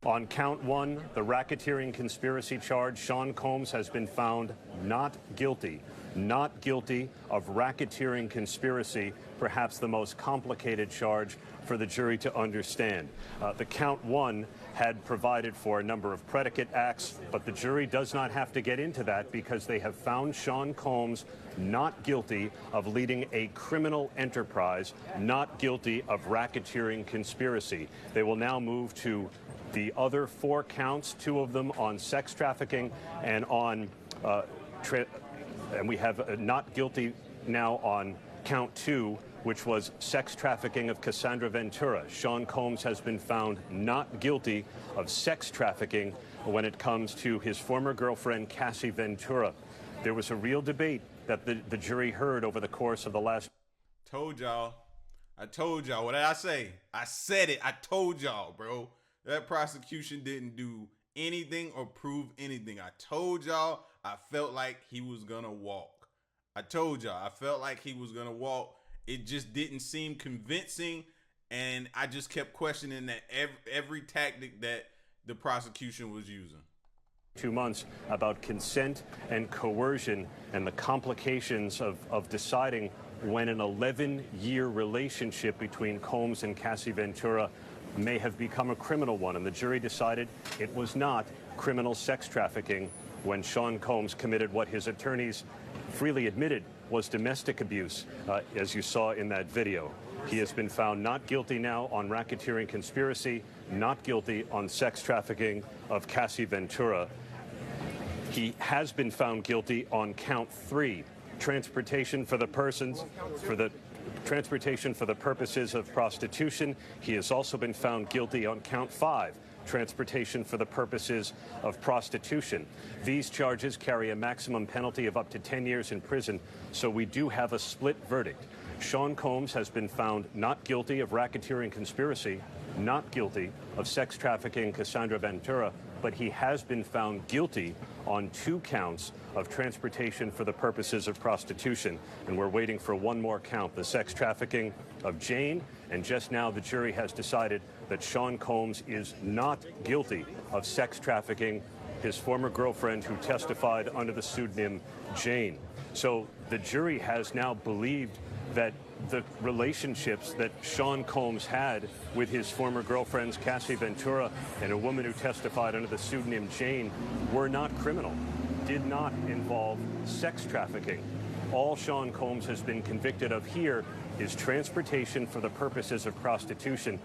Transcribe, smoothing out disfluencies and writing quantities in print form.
On count one, the racketeering conspiracy charge, Sean Combs has been found not guilty of racketeering conspiracy, perhaps the most complicated charge for the jury to understand. The count one had provided for a number of predicate acts, but the jury does not have to get into that because they have found Sean Combs not guilty of leading a criminal enterprise, not guilty of racketeering conspiracy. They will now move to the other four counts, two of them on sex trafficking and on and we have not guilty now on count two, which was sex trafficking of Cassandra Ventura. Sean Combs has been found not guilty of sex trafficking when it comes to his former girlfriend, Cassie Ventura. There was a real debate that the jury heard over the course of the last... Told y'all. I told y'all. What did I say? I said it. I told y'all, bro. That prosecution didn't do anything or prove anything. I told y'all I felt like he was going to walk. I told y'all I felt like he was going to walk. It just didn't seem convincing, and I just kept questioning that every tactic that the prosecution was using. 2 months about consent and coercion and the complications of deciding when an 11-year relationship between Combs and Cassie Ventura may have become a criminal one, and the jury decided it was not criminal sex trafficking when Sean Combs committed what his attorneys freely admitted was domestic abuse, as you saw in that video. He has been found not guilty now on racketeering conspiracy, not guilty on sex trafficking of Cassie Ventura. He has been found guilty on count three, transportation for the purposes of prostitution. He has also been found guilty on count five, transportation for the purposes of prostitution. These charges carry a maximum penalty of up to 10 years in prison, so we do have a split verdict. Sean Combs has been found not guilty of racketeering conspiracy, not guilty of sex trafficking Cassandra Ventura, but he has been found guilty on 2 counts of transportation for the purposes of prostitution. And we're waiting for one more count, the sex trafficking of Jane. And just now the jury has decided that Sean Combs is not guilty of sex trafficking his former girlfriend who testified under the pseudonym Jane. So the jury has now believed that the relationships that Sean Combs had with his former girlfriends, Cassie Ventura and a woman who testified under the pseudonym Jane, were not criminal, did not involve sex trafficking. All Sean Combs has been convicted of here is transportation for the purposes of prostitution.